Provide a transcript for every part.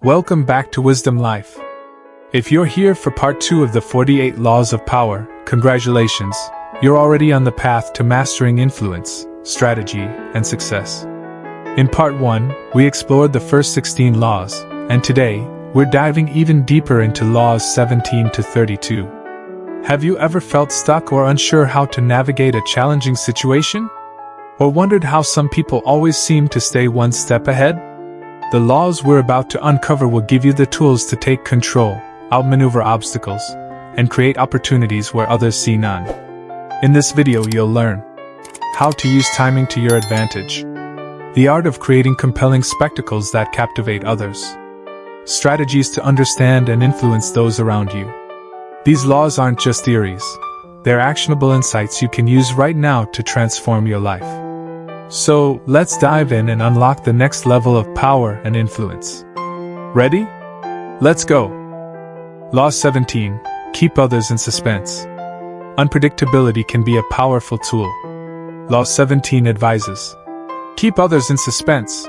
Welcome back to Wisdom Life. If you're here for part 2 of the 48 Laws of Power, congratulations, you're already on the path to mastering influence, strategy, and success. In part 1, we explored the first 16 laws, and today, we're diving even deeper into laws 17 to 32. Have you ever felt stuck or unsure how to navigate a challenging situation? Or wondered how some people always seem to stay one step ahead? The laws we're about to uncover will give you the tools to take control, outmaneuver obstacles, and create opportunities where others see none. In this video you'll learn how to use timing to your advantage, the art of creating compelling spectacles that captivate others, strategies to understand and influence those around you. These laws aren't just theories, they're actionable insights you can use right now to transform your life. So, let's dive in and unlock the next level of power and influence. Ready? Let's go! Law 17. Keep others in suspense. Unpredictability can be a powerful tool. Law 17 advises: keep others in suspense.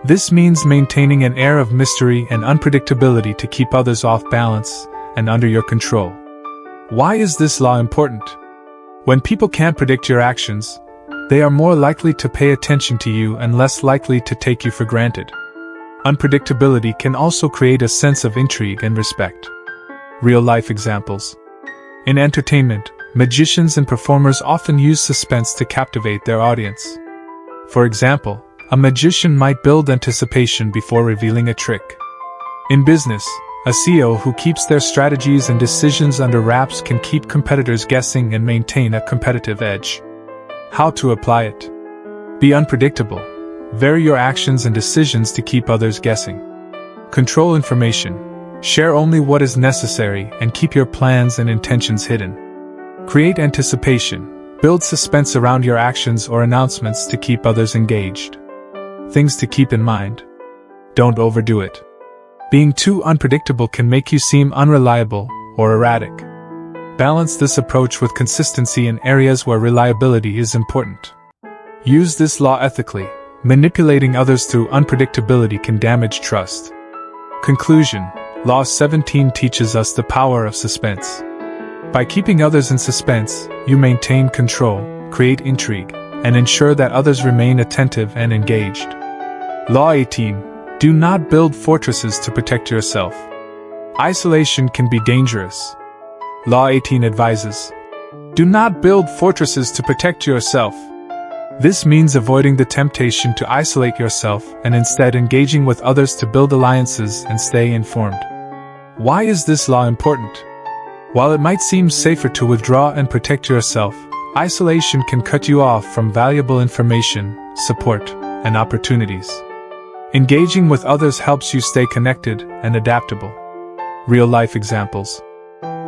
This means maintaining an air of mystery and unpredictability to keep others off balance and under your control. Why is this law important? When people can't predict your actions, they are more likely to pay attention to you and less likely to take you for granted. Unpredictability can also create a sense of intrigue and respect. Real-life examples. In entertainment, magicians and performers often use suspense to captivate their audience. For example, a magician might build anticipation before revealing a trick. In business, a CEO who keeps their strategies and decisions under wraps can keep competitors guessing and maintain a competitive edge. How to apply it? Be unpredictable. Vary your actions and decisions to keep others guessing. Control information. Share only what is necessary and keep your plans and intentions hidden. Create anticipation. Build suspense around your actions or announcements to keep others engaged. Things to keep in mind. Don't overdo it. Being too unpredictable can make you seem unreliable or erratic. Balance this approach with consistency in areas where reliability is important. Use this law ethically. Manipulating others through unpredictability can damage trust. Conclusion. Law 17 teaches us the power of suspense. By keeping others in suspense, you maintain control, create intrigue, and ensure that others remain attentive and engaged. Law 18. Do not build fortresses to protect yourself. Isolation can be dangerous. Law 18 advises: do not build fortresses to protect yourself. This means avoiding the temptation to isolate yourself and instead engaging with others to build alliances and stay informed. Why is this law important? While it might seem safer to withdraw and protect yourself, isolation can cut you off from valuable information, support, and opportunities. Engaging with others helps you stay connected and adaptable. Real-life examples.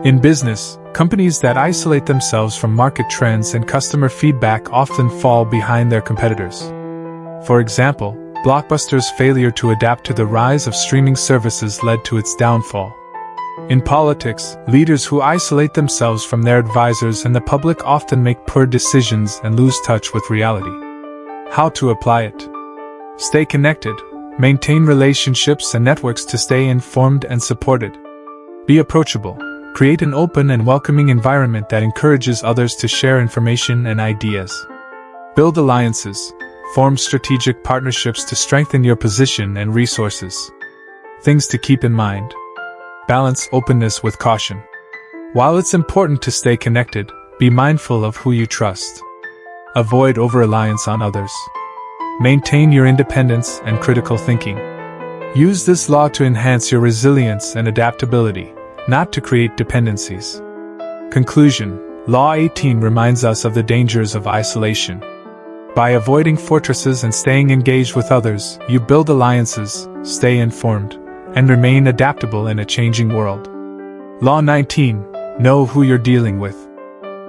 In business, companies that isolate themselves from market trends and customer feedback often fall behind their competitors. For example, Blockbuster's failure to adapt to the rise of streaming services led to its downfall. In politics, leaders who isolate themselves from their advisors and the public often make poor decisions and lose touch with reality. How to apply it? Stay connected. Maintain relationships and networks to stay informed and supported. Be approachable. Create an open and welcoming environment that encourages others to share information and ideas. Build alliances. Form strategic partnerships to strengthen your position and resources. Things to keep in mind. Balance openness with caution. While it's important to stay connected, be mindful of who you trust. Avoid over-reliance on others. Maintain your independence and critical thinking. Use this law to enhance your resilience and adaptability, not to create dependencies. Conclusion. Law 18 reminds us of the dangers of isolation. By avoiding fortresses and staying engaged with others, you build alliances, stay informed, and remain adaptable in a changing world. Law 19. Know who you're dealing with.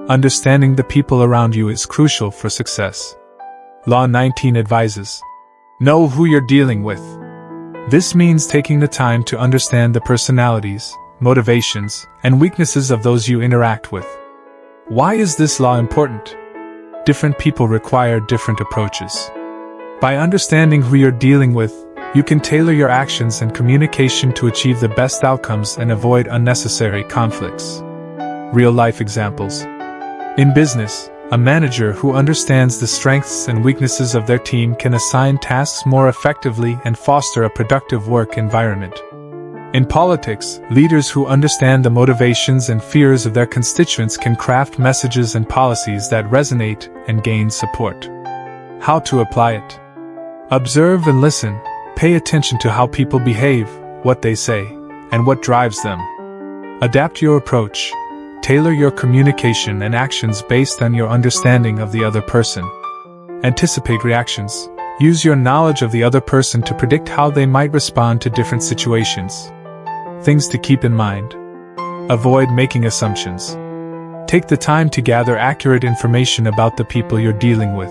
Understanding the people around you is crucial for success. Law 19 advises: know who you're dealing with. This means taking the time to understand the personalities, motivations, and weaknesses of those you interact with. Why is this law important? Different people require different approaches. By understanding who you're dealing with, you can tailor your actions and communication to achieve the best outcomes and avoid unnecessary conflicts. Real-life examples. In business, a manager who understands the strengths and weaknesses of their team can assign tasks more effectively and foster a productive work environment. In politics, leaders who understand the motivations and fears of their constituents can craft messages and policies that resonate and gain support. How to apply it? Observe and listen. Pay attention to how people behave, what they say, and what drives them. Adapt your approach. Tailor your communication and actions based on your understanding of the other person. Anticipate reactions. Use your knowledge of the other person to predict how they might respond to different situations. Things to keep in mind. Avoid making assumptions. Take the time to gather accurate information about the people you're dealing with.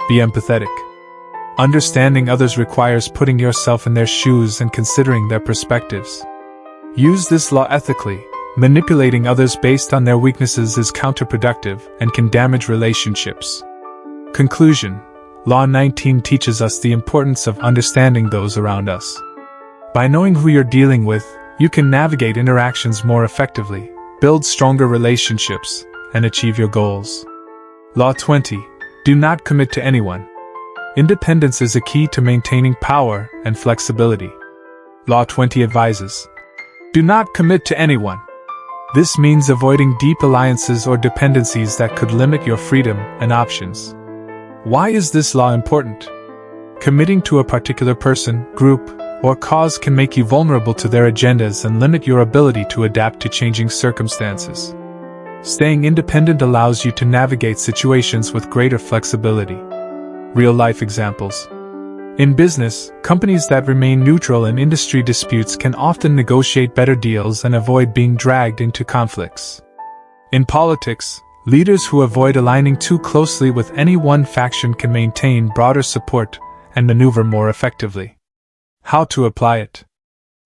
Be empathetic. Understanding others requires putting yourself in their shoes and considering their perspectives. Use this law ethically. Manipulating others based on their weaknesses is counterproductive and can damage relationships. Conclusion. Law 19 teaches us the importance of understanding those around us. By knowing who you're dealing with, you can navigate interactions more effectively, build stronger relationships, and achieve your goals. Law 20. Do not commit to anyone. Independence is a key to maintaining power and flexibility. Law 20 advises: do not commit to anyone. This means avoiding deep alliances or dependencies that could limit your freedom and options. Why is this law important? Committing to a particular person, group, or cause can make you vulnerable to their agendas and limit your ability to adapt to changing circumstances. Staying independent allows you to navigate situations with greater flexibility. Real-life examples. In business, companies that remain neutral in industry disputes can often negotiate better deals and avoid being dragged into conflicts. In politics, leaders who avoid aligning too closely with any one faction can maintain broader support and maneuver more effectively. How to apply it?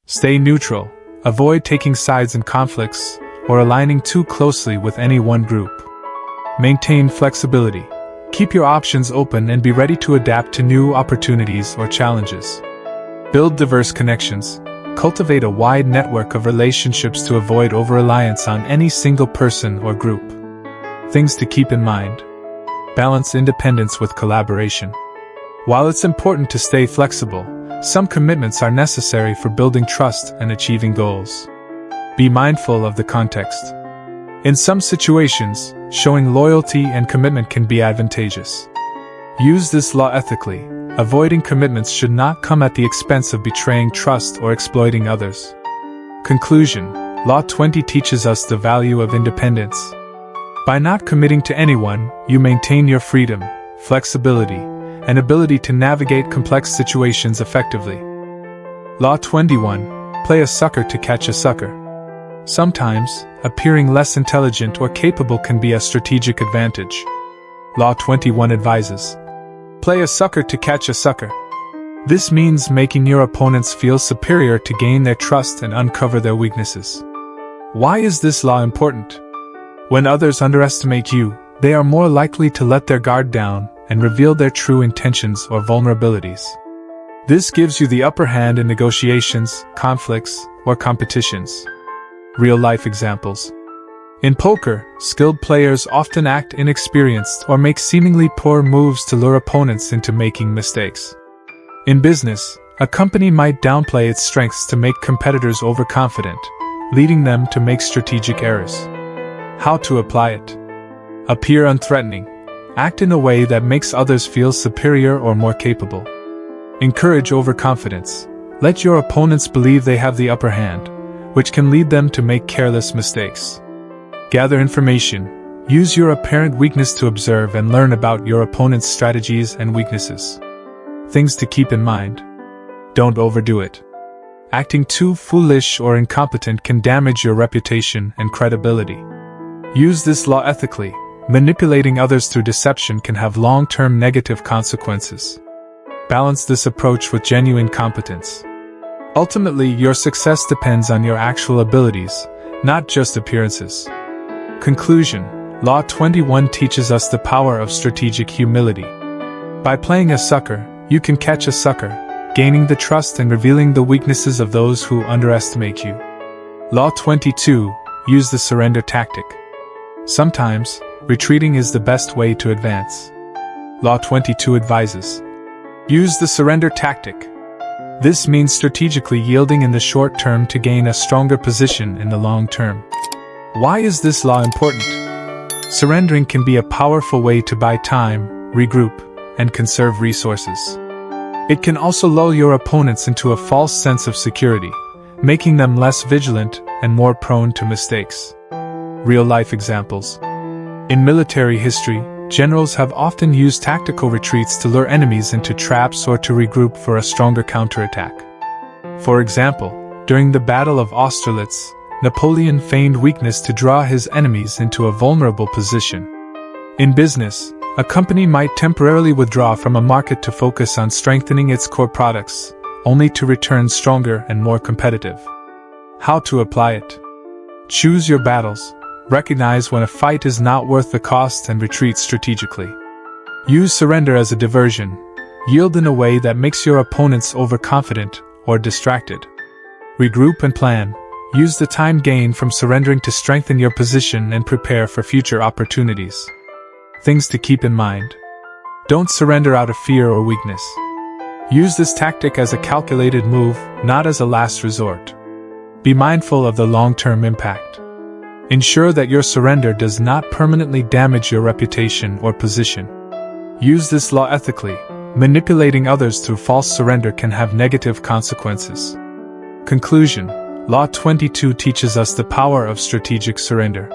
Stay neutral. Avoid taking sides in conflicts or aligning too closely with any one group. Maintain flexibility. Keep your options open and be ready to adapt to new opportunities or challenges. Build diverse connections. Cultivate a wide network of relationships to avoid over-reliance on any single person or group. Things to keep in mind. Balance independence with collaboration. While it's important to stay flexible, some commitments are necessary for building trust and achieving goals. Be mindful of the context. In some situations, showing loyalty and commitment can be advantageous. Use this law ethically. Avoiding commitments should not come at the expense of betraying trust or exploiting others. Conclusion. Law 20 teaches us the value of independence. By not committing to anyone, you maintain your freedom, flexibility, and ability to navigate complex situations effectively. Law 21. Play a sucker to catch a sucker. Sometimes, appearing less intelligent or capable can be a strategic advantage. Law 21 advises: play a sucker to catch a sucker. This means making your opponents feel superior to gain their trust and uncover their weaknesses. Why is this law important? When others underestimate you, they are more likely to let their guard down and reveal their true intentions or vulnerabilities. This gives you the upper hand in negotiations, conflicts, or competitions. Real-life examples. In poker, skilled players often act inexperienced or make seemingly poor moves to lure opponents into making mistakes. In business, a company might downplay its strengths to make competitors overconfident, leading them to make strategic errors. How to apply it? Appear unthreatening. Act in a way that makes others feel superior or more capable. Encourage overconfidence. Let your opponents believe they have the upper hand, which can lead them to make careless mistakes. Gather information. Use your apparent weakness to observe and learn about your opponent's strategies and weaknesses. Things to keep in mind. Don't overdo it. Acting too foolish or incompetent can damage your reputation and credibility. Use this law ethically. Manipulating others through deception can have long-term negative consequences. Balance this approach with genuine competence. Ultimately, your success depends on your actual abilities, not just appearances. Conclusion. Law 21 teaches us the power of strategic humility. By playing a sucker, you can catch a sucker, gaining the trust and revealing the weaknesses of those who underestimate you. Law 22. Use the surrender tactic. Sometimes, retreating is the best way to advance. Law 22 advises. Use the surrender tactic. This means strategically yielding in the short term to gain a stronger position in the long term. Why is this law important? Surrendering can be a powerful way to buy time, regroup, and conserve resources. It can also lull your opponents into a false sense of security, making them less vigilant and more prone to mistakes. Real-life examples. In military history, generals have often used tactical retreats to lure enemies into traps or to regroup for a stronger counterattack. For example, during the Battle of Austerlitz, Napoleon feigned weakness to draw his enemies into a vulnerable position. In business, a company might temporarily withdraw from a market to focus on strengthening its core products, only to return stronger and more competitive. How to apply it? Choose your battles. Recognize when a fight is not worth the cost and retreat strategically. Use surrender as a diversion. Yield in a way that makes your opponents overconfident or distracted. Regroup and plan. Use the time gained from surrendering to strengthen your position and prepare for future opportunities. Things to keep in mind. Don't surrender out of fear or weakness. Use this tactic as a calculated move, not as a last resort. Be mindful of the long-term impact. Ensure that your surrender does not permanently damage your reputation or position. Use this law ethically. Manipulating others through false surrender can have negative consequences. Conclusion. Law 22 teaches us the power of strategic surrender.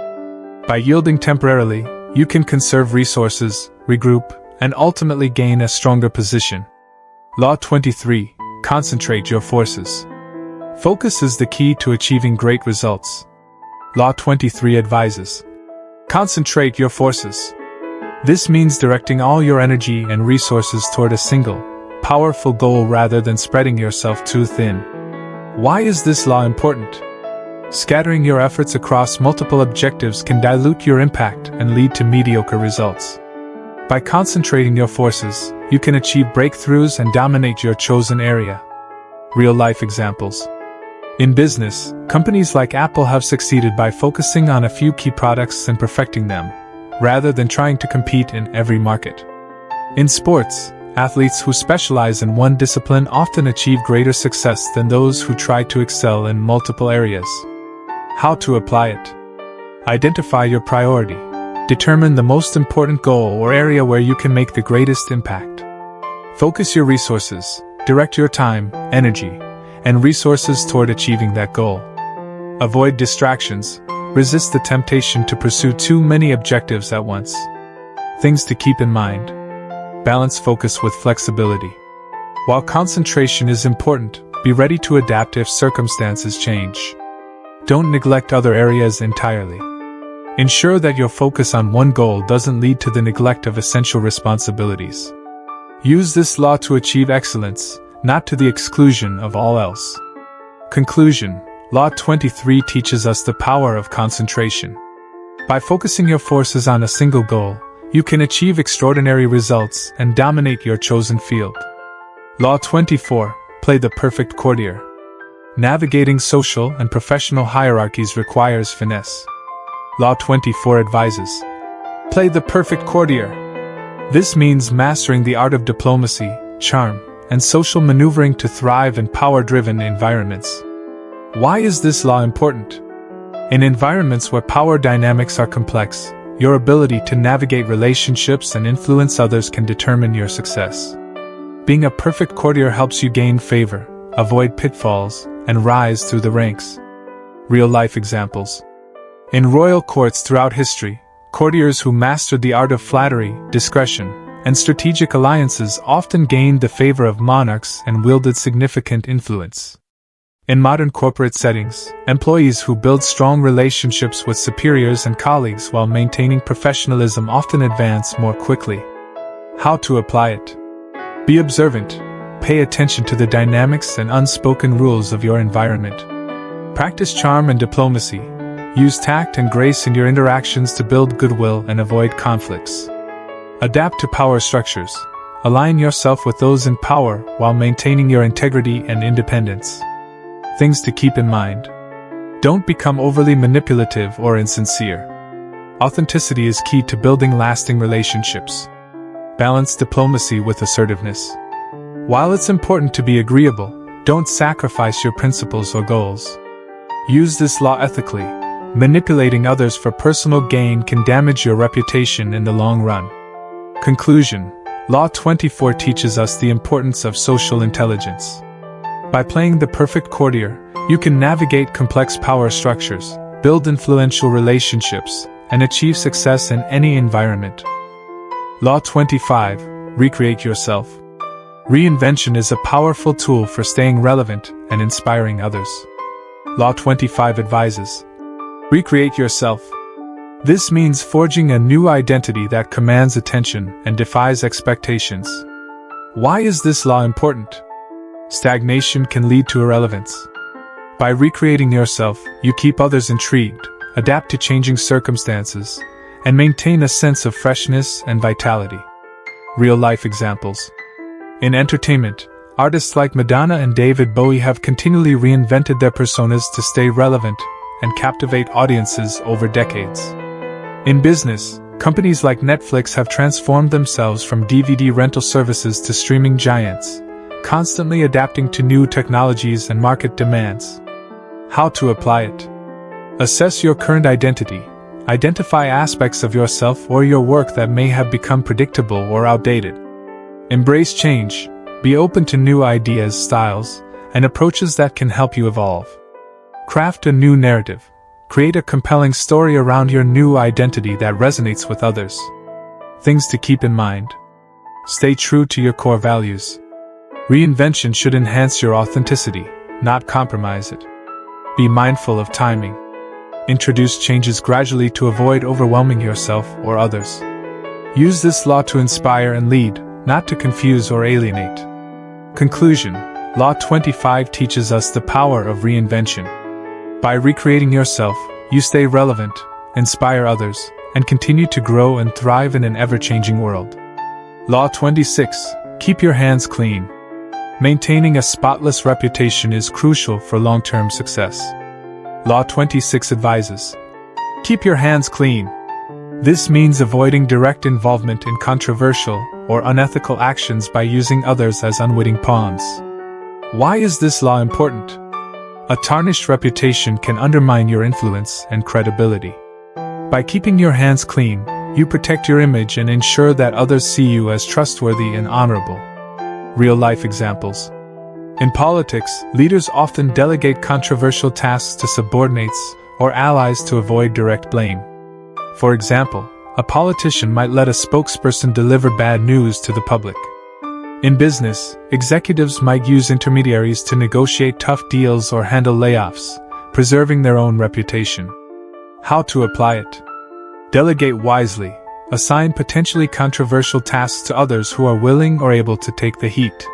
By yielding temporarily, you can conserve resources, regroup, and ultimately gain a stronger position. Law 23. Concentrate your forces. Focus is the key to achieving great results. Law 23 advises. Concentrate your forces. This means directing all your energy and resources toward a single, powerful goal rather than spreading yourself too thin. Why is this law important? Scattering your efforts across multiple objectives can dilute your impact and lead to mediocre results. By concentrating your forces, you can achieve breakthroughs and dominate your chosen area. Real-life examples. In business, companies like Apple have succeeded by focusing on a few key products and perfecting them, rather than trying to compete in every market. In sports, athletes who specialize in one discipline often achieve greater success than those who try to excel in multiple areas. How to apply it? Identify your priority. Determine the most important goal or area where you can make the greatest impact. Focus your resources, direct your time, energy, and resources toward achieving that goal. Avoid distractions. Resist the temptation to pursue too many objectives at once. Things to keep in mind. Balance focus with flexibility. While concentration is important, be ready to adapt if circumstances change. Don't neglect other areas entirely. Ensure that your focus on one goal doesn't lead to the neglect of essential responsibilities. Use this law to achieve excellence, not to the exclusion of all else. Conclusion. Law 23 teaches us the power of concentration. By focusing your forces on a single goal, you can achieve extraordinary results and dominate your chosen field. Law 24. Play the perfect courtier. Navigating social and professional hierarchies requires finesse. Law 24 advises. Play the perfect courtier. This means mastering the art of diplomacy, charm, and social maneuvering to thrive in power-driven environments. Why is this law important? In environments where power dynamics are complex, your ability to navigate relationships and influence others can determine your success. Being a perfect courtier helps you gain favor, avoid pitfalls, and rise through the ranks. Real-life examples. In royal courts throughout history, courtiers who mastered the art of flattery, discretion, and strategic alliances often gained the favor of monarchs and wielded significant influence. In modern corporate settings, employees who build strong relationships with superiors and colleagues while maintaining professionalism often advance more quickly. How to apply it? Be observant. Pay attention to the dynamics and unspoken rules of your environment. Practice charm and diplomacy. Use tact and grace in your interactions to build goodwill and avoid conflicts. Adapt to power structures. Align yourself with those in power while maintaining your integrity and independence. Things to keep in mind. Don't become overly manipulative or insincere. Authenticity is key to building lasting relationships. Balance diplomacy with assertiveness. While it's important to be agreeable, don't sacrifice your principles or goals. Use this law ethically. Manipulating others for personal gain can damage your reputation in the long run. Conclusion. Law 24 teaches us the importance of social intelligence. By playing the perfect courtier, you can navigate complex power structures, build influential relationships, and achieve success in any environment. Law 25. Recreate yourself. Reinvention is a powerful tool for staying relevant and inspiring others. Law 25 advises: recreate yourself. This means forging a new identity that commands attention and defies expectations. Why is this law important? Stagnation can lead to irrelevance. By recreating yourself, you keep others intrigued, adapt to changing circumstances, and maintain a sense of freshness and vitality. Real-life examples. In entertainment, artists like Madonna and David Bowie have continually reinvented their personas to stay relevant and captivate audiences over decades. In business, companies like Netflix have transformed themselves from DVD rental services to streaming giants, constantly adapting to new technologies and market demands. How to apply it? Assess your current identity. Identify aspects of yourself or your work that may have become predictable or outdated. Embrace change. Be open to new ideas, styles, and approaches that can help you evolve. Craft a new narrative. Create a compelling story around your new identity that resonates with others. Things to keep in mind. Stay true to your core values. Reinvention should enhance your authenticity, not compromise it. Be mindful of timing. Introduce changes gradually to avoid overwhelming yourself or others. Use this law to inspire and lead, not to confuse or alienate. Conclusion. Law 25 teaches us the power of reinvention. By recreating yourself, you stay relevant, inspire others, and continue to grow and thrive in an ever-changing world. Law 26. Keep your hands clean. Maintaining a spotless reputation is crucial for long-term success. Law 26 advises: keep your hands clean. This means avoiding direct involvement in controversial or unethical actions by using others as unwitting pawns. Why is this law important? A tarnished reputation can undermine your influence and credibility. By keeping your hands clean, you protect your image and ensure that others see you as trustworthy and honorable. Real-life examples. In politics, leaders often delegate controversial tasks to subordinates or allies to avoid direct blame. For example, a politician might let a spokesperson deliver bad news to the public. In business, executives might use intermediaries to negotiate tough deals or handle layoffs, preserving their own reputation. How to apply it? Delegate wisely. Assign potentially controversial tasks to others who are willing or able to take the heat.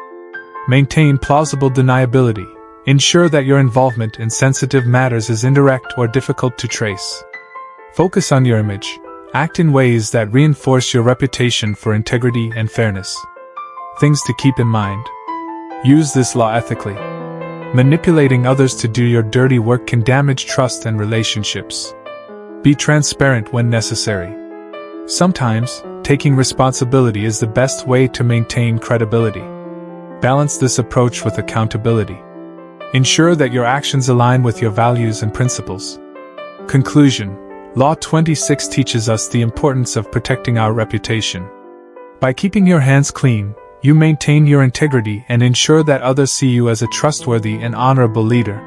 Maintain plausible deniability. Ensure that your involvement in sensitive matters is indirect or difficult to trace. Focus on your image. Act in ways that reinforce your reputation for integrity and fairness. Things to keep in mind. Use this law ethically. Manipulating others to do your dirty work can damage trust and relationships. Be transparent when necessary. Sometimes, taking responsibility is the best way to maintain credibility. Balance this approach with accountability. Ensure that your actions align with your values and principles. Conclusion. Law 26 teaches us the importance of protecting our reputation. By keeping your hands clean, you maintain your integrity and ensure that others see you as a trustworthy and honorable leader.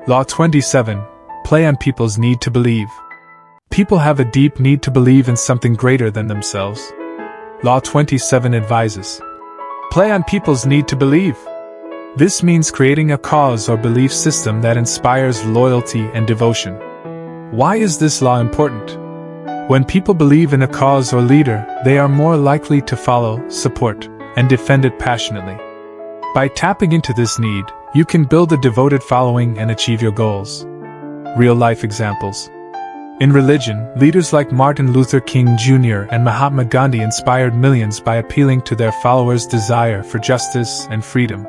Law 27. Play on people's need to believe. People have a deep need to believe in something greater than themselves. Law 27 advises: play on people's need to believe. This means creating a cause or belief system that inspires loyalty and devotion. Why is this law important? When people believe in a cause or leader, they are more likely to follow, support, and defend it passionately. By tapping into this need, you can build a devoted following and achieve your goals. Real-life examples. In religion, leaders like Martin Luther King Jr. and Mahatma Gandhi inspired millions by appealing to their followers' desire for justice and freedom.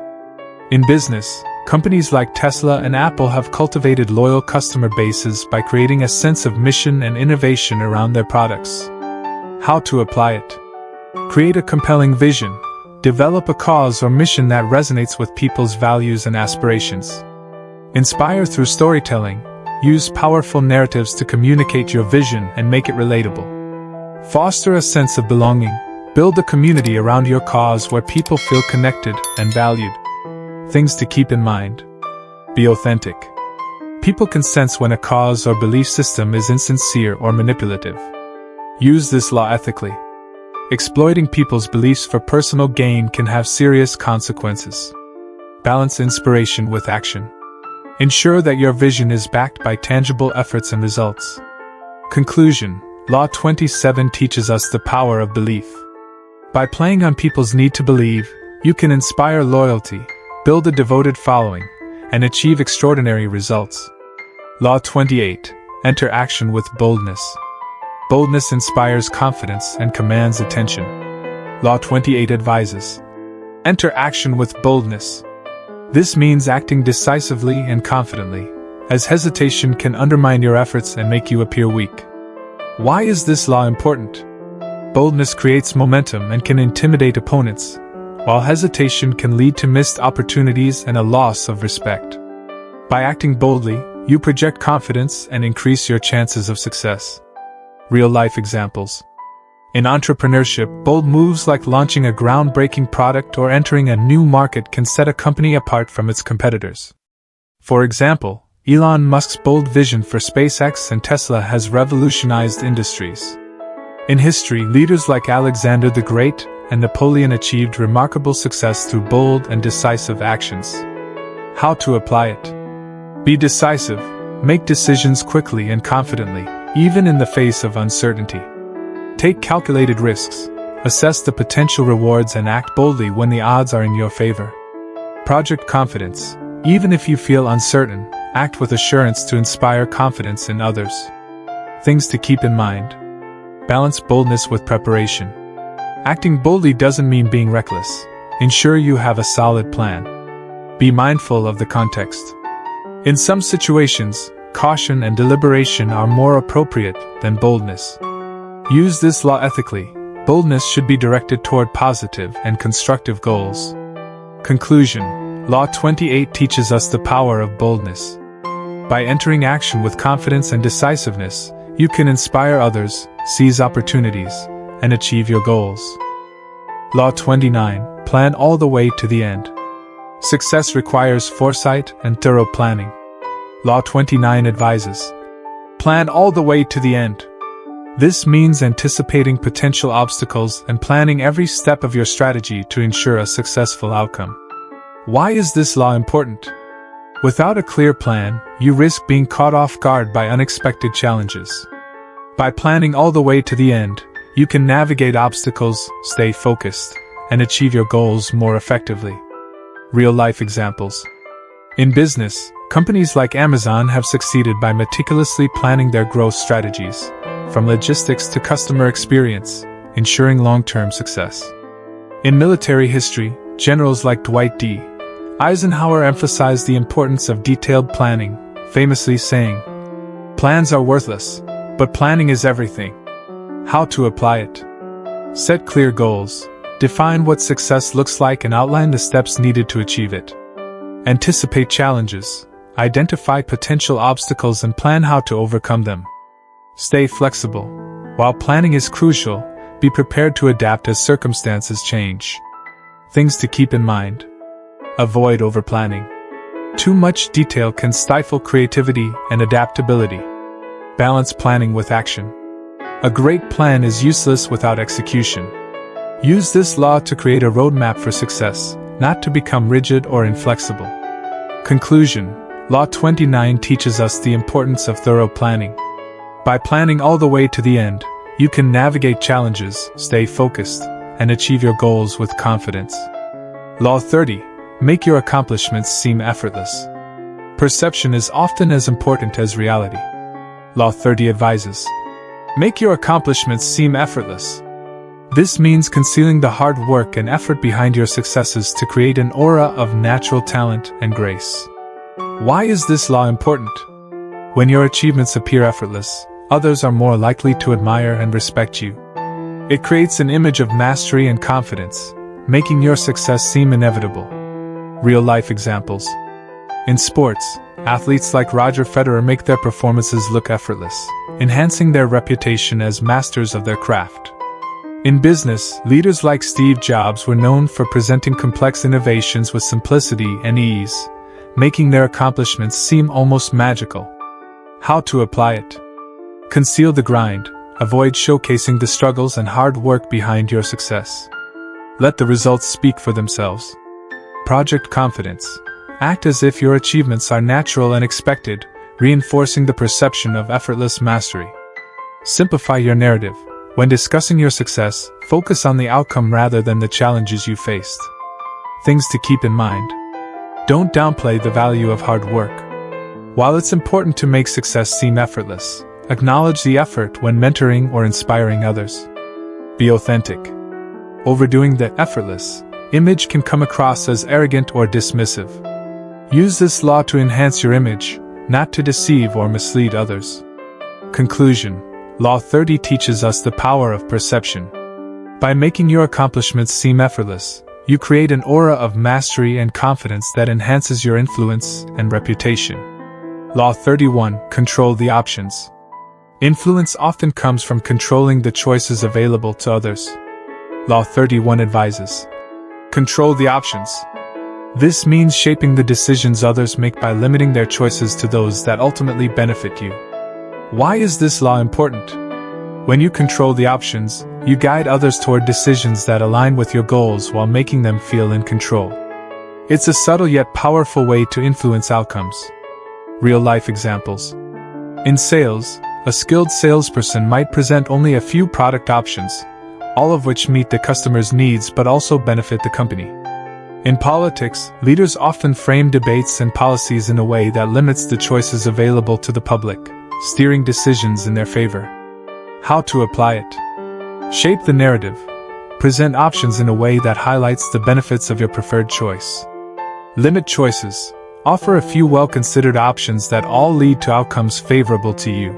In business, companies like Tesla and Apple have cultivated loyal customer bases by creating a sense of mission and innovation around their products. How to apply it? Create a compelling vision. Develop a cause or mission that resonates with people's values and aspirations. Inspire through storytelling. Use powerful narratives to communicate your vision and make it relatable. Foster a sense of belonging. Build a community around your cause where people feel connected and valued. Things to keep in mind. Be authentic. People can sense when a cause or belief system is insincere or manipulative. Use this law ethically. Exploiting people's beliefs for personal gain can have serious consequences. Balance inspiration with action. Ensure that your vision is backed by tangible efforts and results. Conclusion. Law 27 teaches us the power of belief. By playing on people's need to believe, you can inspire loyalty, build a devoted following, and achieve extraordinary results. Law 28. Enter action with boldness. Boldness inspires confidence and commands attention. Law 28 advises. Enter action with boldness. This means acting decisively and confidently, as hesitation can undermine your efforts and make you appear weak. Why is this law important? Boldness creates momentum and can intimidate opponents, while hesitation can lead to missed opportunities and a loss of respect. By acting boldly, you project confidence and increase your chances of success. Real-life examples. In entrepreneurship, bold moves like launching a groundbreaking product or entering a new market can set a company apart from its competitors. For example, Elon Musk's bold vision for SpaceX and Tesla has revolutionized industries. In history, leaders like Alexander the Great and Napoleon achieved remarkable success through bold and decisive actions. How to apply it? Be decisive. Make decisions quickly and confidently, even in the face of uncertainty. Take calculated risks, assess the potential rewards and act boldly when the odds are in your favor. Project confidence. Even if you feel uncertain, act with assurance to inspire confidence in others. Things to keep in mind. Balance boldness with preparation. Acting boldly doesn't mean being reckless. Ensure you have a solid plan. Be mindful of the context. In some situations, caution and deliberation are more appropriate than boldness. Use this law ethically. Boldness should be directed toward positive and constructive goals. Conclusion. Law 28 teaches us the power of boldness. By entering action with confidence and decisiveness, you can inspire others, seize opportunities, and achieve your goals. Law 29. Plan all the way to the end. Success requires foresight and thorough planning. Law 29 advises. Plan all the way to the end. This means anticipating potential obstacles and planning every step of your strategy to ensure a successful outcome. Why is this law important? Without a clear plan, you risk being caught off guard by unexpected challenges. By planning all the way to the end, you can navigate obstacles, stay focused, and achieve your goals more effectively. Real-life examples. In business, companies like Amazon have succeeded by meticulously planning their growth strategies, from logistics to customer experience, ensuring long-term success. In military history, generals like Dwight D. Eisenhower emphasized the importance of detailed planning, famously saying, "Plans are worthless, but planning is everything." How to apply it? Set clear goals, define what success looks like and outline the steps needed to achieve it. Anticipate challenges, identify potential obstacles and plan how to overcome them. Stay flexible. While planning is crucial, be prepared to adapt as circumstances change. Things to keep in mind. Avoid overplanning. Too much detail can stifle creativity and adaptability. Balance planning with action. A great plan is useless without execution. Use this law to create a roadmap for success, not to become rigid or inflexible. Conclusion. Law 29 teaches us the importance of thorough planning. By planning all the way to the end, you can navigate challenges, stay focused, and achieve your goals with confidence. Law 30. Make your accomplishments seem effortless. Perception is often as important as reality. Law 30 advises. Make your accomplishments seem effortless. This means concealing the hard work and effort behind your successes to create an aura of natural talent and grace. Why is this law important? When your achievements appear effortless, others are more likely to admire and respect you. It creates an image of mastery and confidence, making your success seem inevitable. Real-life examples. In sports, athletes like Roger Federer make their performances look effortless, enhancing their reputation as masters of their craft. In business, leaders like Steve Jobs were known for presenting complex innovations with simplicity and ease, making their accomplishments seem almost magical. How to apply it? Conceal the grind. Avoid showcasing the struggles and hard work behind your success. Let the results speak for themselves. Project confidence. Act as if your achievements are natural and expected, reinforcing the perception of effortless mastery. Simplify your narrative. When discussing your success, focus on the outcome rather than the challenges you faced. Things to keep in mind. Don't downplay the value of hard work. While it's important to make success seem effortless, acknowledge the effort when mentoring or inspiring others. Be authentic. Overdoing the effortless image can come across as arrogant or dismissive. Use this law to enhance your image, not to deceive or mislead others. Conclusion. Law 30 teaches us the power of perception. By making your accomplishments seem effortless, you create an aura of mastery and confidence that enhances your influence and reputation. Law 31. Control the options. Influence often comes from controlling the choices available to others. Law 31 advises. Control the options. This means shaping the decisions others make by limiting their choices to those that ultimately benefit you. Why is this law important? When you control the options, you guide others toward decisions that align with your goals while making them feel in control. It's a subtle yet powerful way to influence outcomes. Real-life examples. In sales, a skilled salesperson might present only a few product options, all of which meet the customer's needs but also benefit the company. In politics, leaders often frame debates and policies in a way that limits the choices available to the public, steering decisions in their favor. How to apply it? Shape the narrative. Present options in a way that highlights the benefits of your preferred choice. Limit choices. Offer a few well-considered options that all lead to outcomes favorable to you.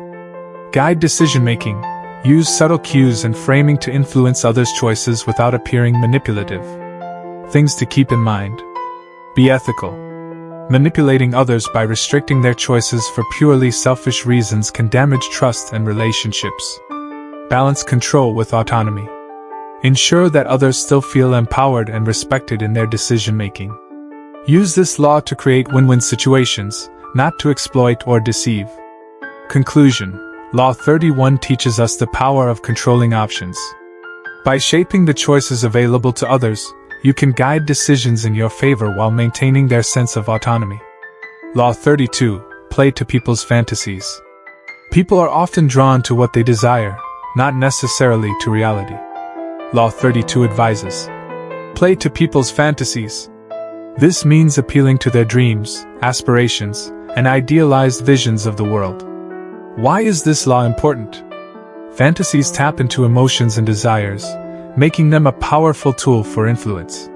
Guide decision-making. Use subtle cues and framing to influence others' choices without appearing manipulative. Things to keep in mind. Be ethical. Manipulating others by restricting their choices for purely selfish reasons can damage trust and relationships. Balance control with autonomy. Ensure that others still feel empowered and respected in their decision-making. Use this law to create win-win situations, not to exploit or deceive. Conclusion. Law 31 teaches us the power of controlling options. By shaping the choices available to others, you can guide decisions in your favor while maintaining their sense of autonomy. Law 32. Play to people's fantasies. People are often drawn to what they desire, not necessarily to reality. Law 32 advises. Play to people's fantasies. This means appealing to their dreams, aspirations, and idealized visions of the world. Why is this law important? Fantasies tap into emotions and desires, making them a powerful tool for influence.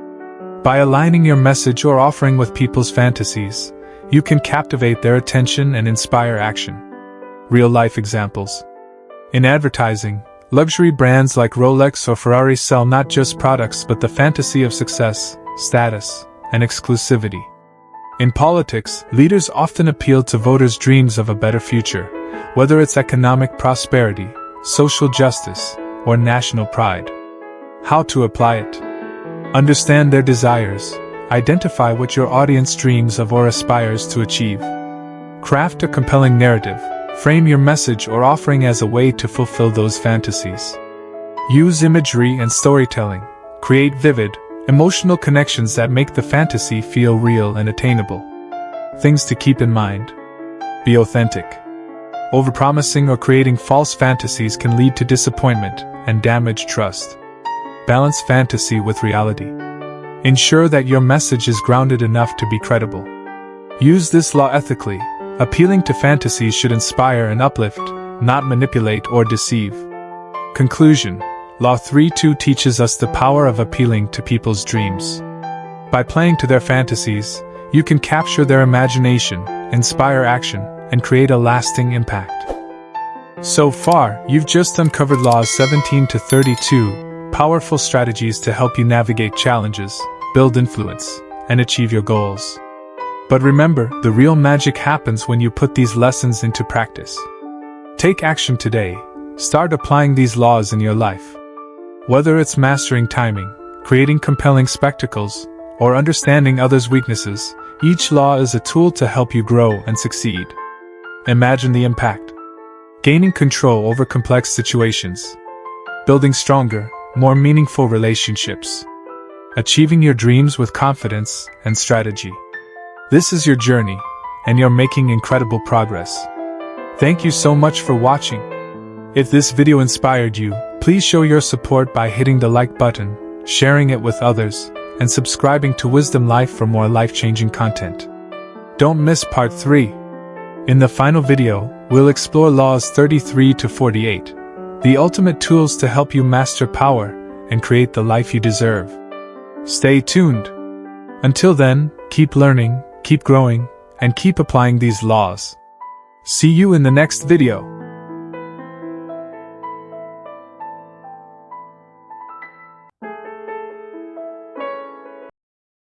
By aligning your message or offering with people's fantasies, you can captivate their attention and inspire action. Real-life examples. In advertising, luxury brands like Rolex or Ferrari sell not just products but the fantasy of success, status, and exclusivity. In politics, leaders often appeal to voters' dreams of a better future, whether it's economic prosperity, social justice, or national pride. How to apply it? Understand their desires. Identify what your audience dreams of or aspires to achieve. Craft a compelling narrative. Frame your message or offering as a way to fulfill those fantasies. Use imagery and storytelling. Create vivid, emotional connections that make the fantasy feel real and attainable. Things to keep in mind. Be authentic. Overpromising or creating false fantasies can lead to disappointment and damage trust. Balance fantasy with reality. Ensure that your message is grounded enough to be credible. Use this law ethically. Appealing to fantasies should inspire and uplift, not manipulate or deceive. Conclusion: Law 3.2 teaches us the power of appealing to people's dreams. By playing to their fantasies, you can capture their imagination, inspire action, and create a lasting impact. So far, you've just uncovered Laws 17 to 32, powerful strategies to help you navigate challenges, build influence, and achieve your goals. But remember, the real magic happens when you put these lessons into practice. Take action today. Start applying these laws in your life. Whether it's mastering timing, creating compelling spectacles, or understanding others' weaknesses, each law is a tool to help you grow and succeed. Imagine the impact. Gaining control over complex situations. Building stronger, more meaningful relationships. Achieving your dreams with confidence and strategy. This is your journey, and you're making incredible progress. Thank you so much for watching. If this video inspired you, please show your support by hitting the like button, sharing it with others, and subscribing to Wisdom Life for more life-changing content. Don't miss part 3. In the final video, we'll explore Laws 33 to 48, the ultimate tools to help you master power and create the life you deserve. Stay tuned. Until then, keep learning, keep growing, and keep applying these laws. See you in the next video.